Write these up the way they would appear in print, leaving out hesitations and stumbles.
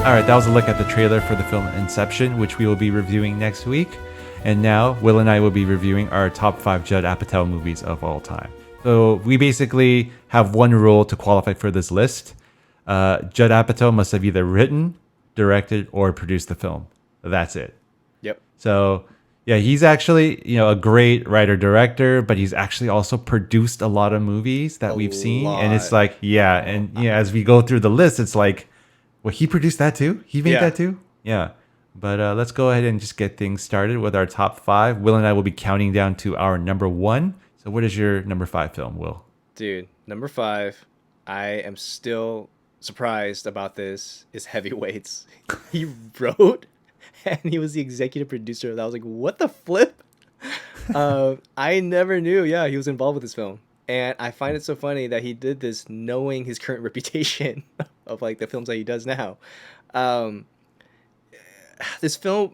All right, that was a look at the trailer for the film Inception, which we will be reviewing next week. And now Will and I will be reviewing our top 5 Judd Apatow movies of all time. So we basically have one rule to qualify for this list. Judd Apatow must have either written, directed, or produced the film. That's it. Yep. So yeah, he's actually, a great writer director, but he's actually also produced a lot of movies that we've seen. And it's like, as we go through the list, it's like, well, he produced that too? He made that too? Yeah. But let's go ahead and just get things started with our top 5. Will and I will be counting down to our number 1. So what is your number 5 film, Will? Dude, number 5, I am still surprised about this, is Heavyweights. He wrote and he was the executive producer. I was like, what the flip? I never knew. Yeah, he was involved with this film. And I find it so funny that he did this knowing his current reputation of like the films that he does now. This film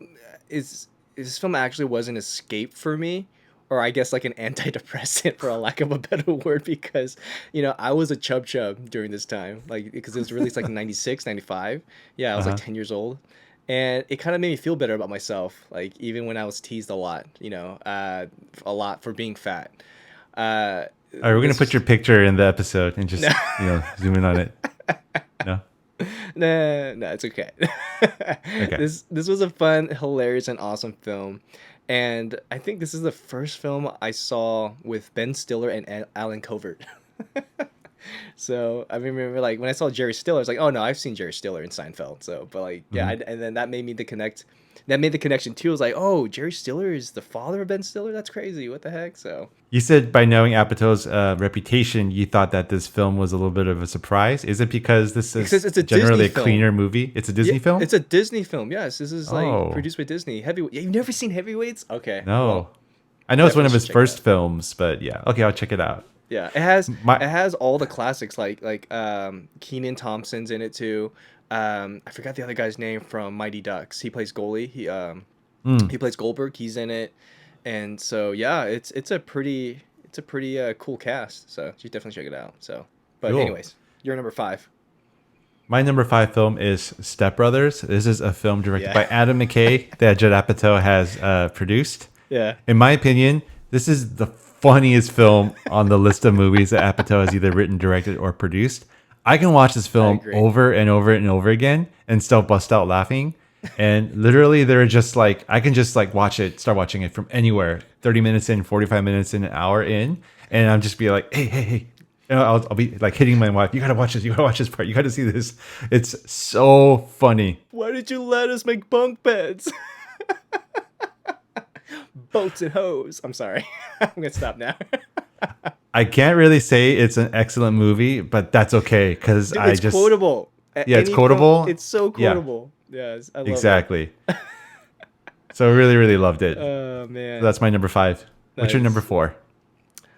actually was an escape for me, or I guess like an antidepressant for a lack of a better word, because I was a chub during this time, like because it was released like in 96, 95. Yeah, I was like 10 years old, and it kind of made me feel better about myself, like even when I was teased a lot for being fat. All right, we're gonna put your picture in the episode and just zoom in on it. No. No, it's okay. Okay. This was a fun, hilarious, and awesome film, and I think this is the first film I saw with Ben Stiller and Alan Covert. So I remember, like, when I saw Jerry Stiller, I was like, oh no, I've seen Jerry Stiller in Seinfeld. So, but like, and then that made me connect. That made the connection too. I was like, oh, Jerry Stiller is the father of Ben Stiller. That's crazy. What the heck? So you said by knowing Apatow's reputation, you thought that this film was a little bit of a surprise. Is it because this is it's a generally a cleaner movie? It's a Disney film? It's a Disney film. Yes, this is like produced by Disney. You've never seen Heavyweights? Okay. No. Well, I know it's one of his first films, but yeah. Okay, I'll check it out. Yeah, it has all the classics like Kenan Thompson's in it too. I forgot the other guy's name from Mighty Ducks. He plays goalie. He plays Goldberg. He's in it, and so yeah, it's a pretty cool cast. So you should definitely check it out. So, but cool. Anyways, your number 5. My number 5 film is Step Brothers. This is a film directed by Adam McKay that Judd Apatow has produced. Yeah. In my opinion, this is the funniest film on the list of movies that Apatow has either written, directed, or produced. I can watch this film over and over and over again and still bust out laughing. And literally, they're just like, I can just like start watching it from anywhere, 30 minutes in, 45 minutes in, an hour in. And I'm just be like, hey. I'll be like hitting my wife. You got to watch this. You got to watch this part. You got to see this. It's so funny. Why did you let us make bunk beds? Boats and hoes. I'm sorry. I'm going to stop now. I can't really say it's an excellent movie, but that's okay because it's quotable. It's quotable. It's so quotable. Yeah. Yes, I love exactly. So I really, really loved it. Oh man. So that's my number 5. Nice. What's your number 4?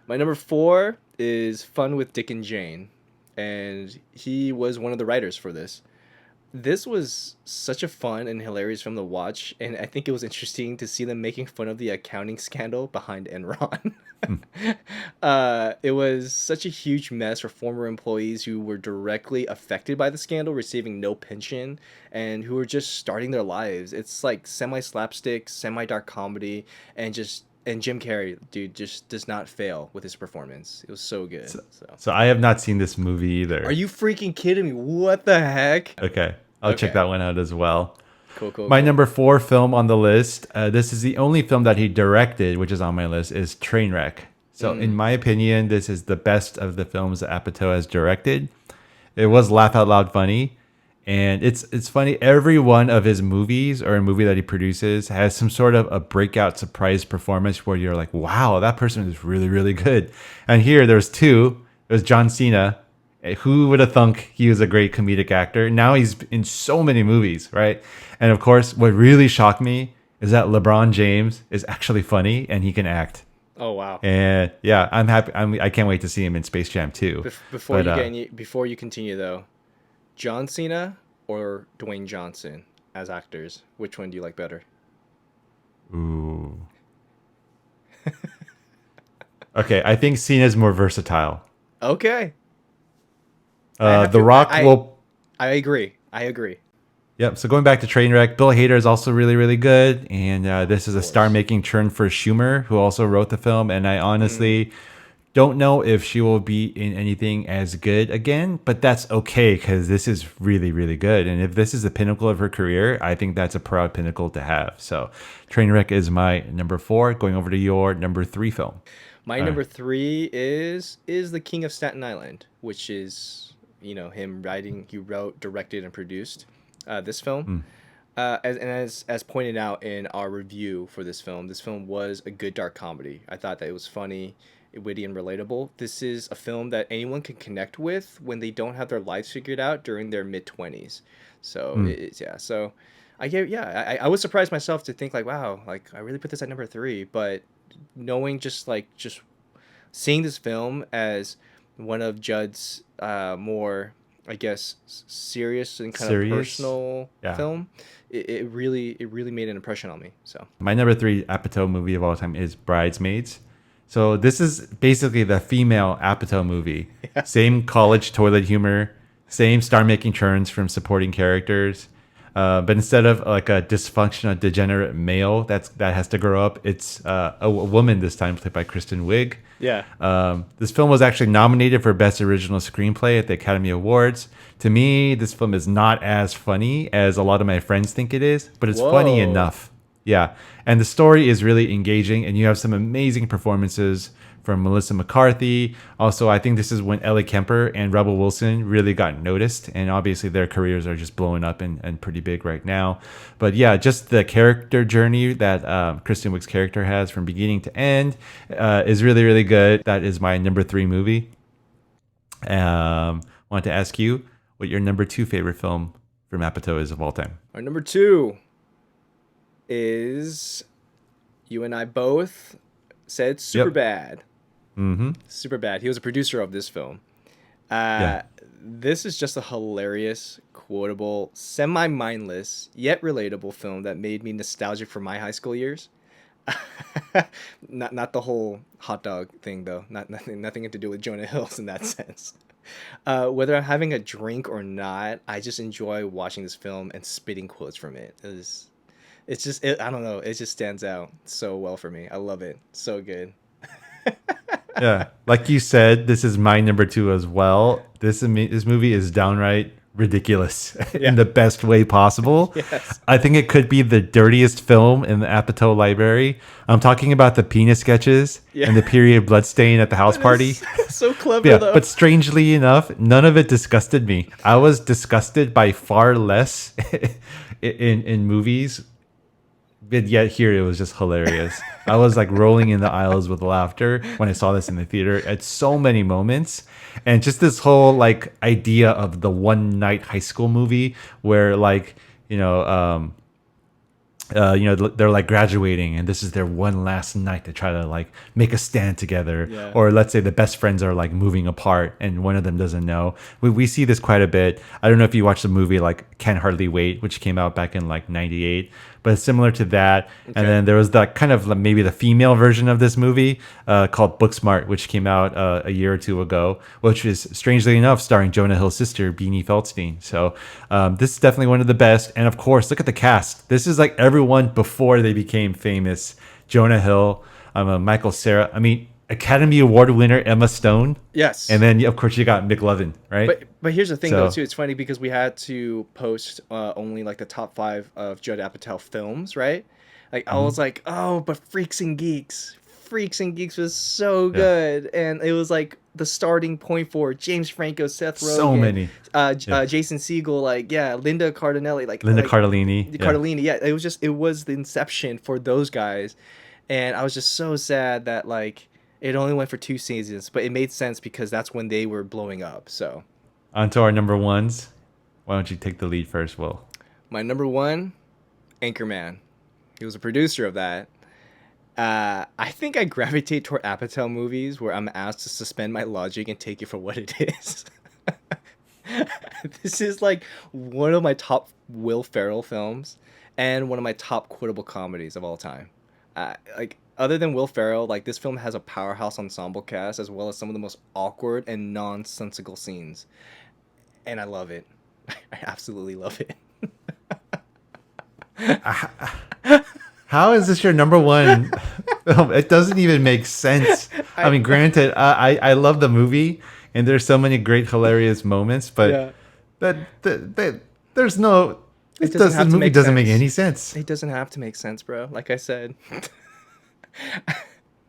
My number 4 is Fun with Dick and Jane, and he was one of the writers for this. This was such a fun and hilarious film to watch, and I think it was interesting to see them making fun of the accounting scandal behind Enron. It was such a huge mess for former employees who were directly affected by the scandal, receiving no pension, and who were just starting their lives. It's like semi-slapstick, semi-dark comedy, and Jim Carrey, dude, just does not fail with his performance. It was so good. So I have not seen this movie either. Are you freaking kidding me? What the heck? Okay. I'll check that one out as well. Cool. My number 4 film on the list, this is the only film that he directed, which is on my list, is Trainwreck. So in my opinion, this is the best of the films that Apatow has directed. It was laugh out loud funny. And it's funny, every one of his movies or a movie that he produces has some sort of a breakout surprise performance where you're like, wow, that person is really, really good. And here there's 2. There's John Cena. Who would have thunk he was a great comedic actor? Now he's in so many movies, right? And of course, what really shocked me is that LeBron James is actually funny and he can act. Oh wow! And yeah, I'm happy. I can't wait to see him in Space Jam 2. Before you continue though, John Cena or Dwayne Johnson as actors, which one do you like better? Ooh. Okay, I think Cena's more versatile. Okay. The Rock will. I agree. Yep. So going back to Trainwreck, Bill Hader is also really, really good, and this is Of a course. star-making turn for Schumer, who also wrote the film. And I Mm, honestly don't know if she will be in anything as good again, but that's okay because this is really, really good. And if this is the pinnacle of her career, I think that's a proud pinnacle to have. So, Trainwreck is my number 4. Going over to your number 3 film. my All right. number three is The King of Staten Island, which is him writing. He wrote, directed, and produced this film. Mm. As pointed out in our review for this film was a good dark comedy. I thought that it was funny, witty, and relatable. This is a film that anyone can connect with when they don't have their lives figured out during their mid 20s. So Mm. it's yeah. So I was surprised myself to think like, wow, like I really put this at number three, but knowing just seeing this film as one of Judd's more, I guess, serious and kind of Serious? personal Yeah. film, it really made an impression on me. So My number 3 Apatow movie of all time is Bridesmaids. So this is basically the female Apatow movie. yeah, Same college toilet humor, same star-making turns from supporting characters. But instead of like a dysfunctional, degenerate male that has to grow up, it's a woman this time, played by Kristen Wiig. yeah. This film was actually nominated for Best Original Screenplay at the Academy Awards. To me, this film is not as funny as a lot of my friends think it is, but it's funny Whoa. enough. Yeah. And the story is really engaging, and you have some amazing performances from Melissa McCarthy. Also, I think this is when Ellie Kemper and Rebel Wilson really got noticed, and obviously their careers are just blowing up and pretty big right now. But yeah, just the character journey that Kristen Wiig's character has from beginning to end is really, really good. That is my number 3 movie. Want to ask you what your number 2 favorite film from Apatow is of all time. Our number two is, you and I both said super Yep. bad. Mm-hmm. Super bad. He was a producer of this film. Yeah. This is just a hilarious, quotable, semi-mindless yet relatable film that made me nostalgic for my high school years. Not the whole hot dog thing though. Nothing to do with Jonah Hills in that sense. Whether I'm having a drink or not, I just enjoy watching this film and spitting quotes from it. I don't know. It just stands out so well for me. I love it. So good. Yeah, like you said, this is my number 2 as well. This movie is downright ridiculous in Yeah. the best way possible. Yes. I think it could be the dirtiest film in the Apatow library. I'm talking about the penis sketches Yeah. and the period bloodstain at the house It party. is so clever Yeah, though. but strangely enough, none of it disgusted me. I was disgusted by far less in movies, but yet here it was just hilarious. I was like rolling in the aisles with laughter when I saw this in the theater at so many moments. And just this whole like idea of the one night high school movie where like, they're like graduating and this is their one last night to try to like make a stand together, Yeah. or let's say the best friends are like moving apart and one of them doesn't know. We see this quite a bit. I don't know if you watched the movie like Can Hardly Wait, which came out back in like 98, but it's similar to that. And Okay. then there was that kind of like maybe the female version of this movie called Booksmart, which came out a year or two ago, which is strangely enough starring Jonah Hill's sister, Beanie Feldstein. So this is definitely one of the best. And of course, look at the cast. This is like everyone before they became famous. Jonah Hill, Michael Cera. I mean, Academy Award winner Emma Stone. Yes. And then, of course, you got McLovin, right? But here's the thing So though too. It's funny because we had to post only like the top five of Judd Apatow films, right? Like I was like, oh, but Freaks and Geeks was so yeah, good, and it was like the starting point for James Franco, Seth so Rogen, many. Yeah, Jason Segel, like yeah, Linda Cardinelli, Linda like Cardellini. Yeah. Cardellini. Yeah, it was the inception for those guys, and I was just so sad that like it only went for 2 seasons, but it made sense because that's when they were blowing up. So On to our number ones. Why don't you take the lead first, Will? my number one, Anchorman. He was a producer of that. I think I gravitate toward Apatow movies where I'm asked to suspend my logic and take it for what it is. This is like one of my top Will Ferrell films and one of my top quotable comedies of all time. Like other than Will Ferrell, like this film has a powerhouse ensemble cast as well as some of the most awkward and nonsensical scenes, and I love it. I absolutely love it. How is this your number one film? It doesn't even make sense. I mean, granted, I love the movie, and there's so many great, hilarious moments, but Yeah. that there's no. It This doesn't have to movie make doesn't make sense. any sense. It doesn't have to make sense, bro. Like I said.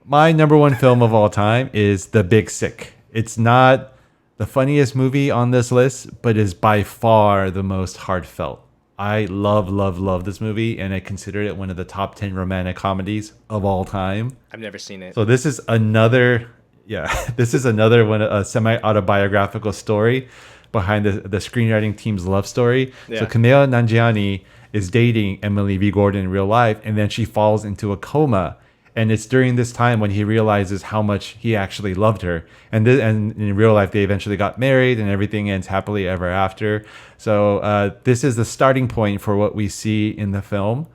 My number one film of all time is The Big Sick. It's not the funniest movie on this list, but is by far the most heartfelt. I love, love, love this movie, and I consider it one of the top 10 romantic comedies of all time. I've never seen it. So this is another, yeah, this is another one, a semi-autobiographical story behind the screenwriting team's love story. Yeah. So Camille Nanjiani is dating Emily V. Gordon in real life, and then she falls into a coma. And it's during this time when he realizes how much he actually loved her. And in real life, they eventually got married and everything ends happily ever after. So this is the starting point for what we see in the film.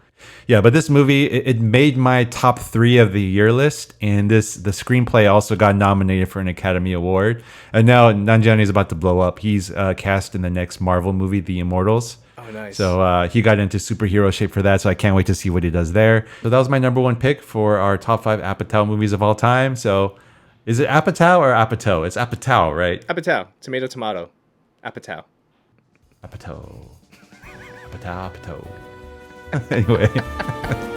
Yeah, but this movie, it made my top 3 of the year list. And the screenplay also got nominated for an Academy Award. And now Nanjiani is about to blow up. He's cast in the next Marvel movie, The Immortals. Oh, nice. So he got into superhero shape for that. So I can't wait to see what he does there. So that was my number one pick for our top 5 Apatow movies of all time. So is it Apatow or Apatow? It's Apatow, right? Apatow. Tomato, tomato. Apatow. Apatow. Apatow, Apatow. Anyway.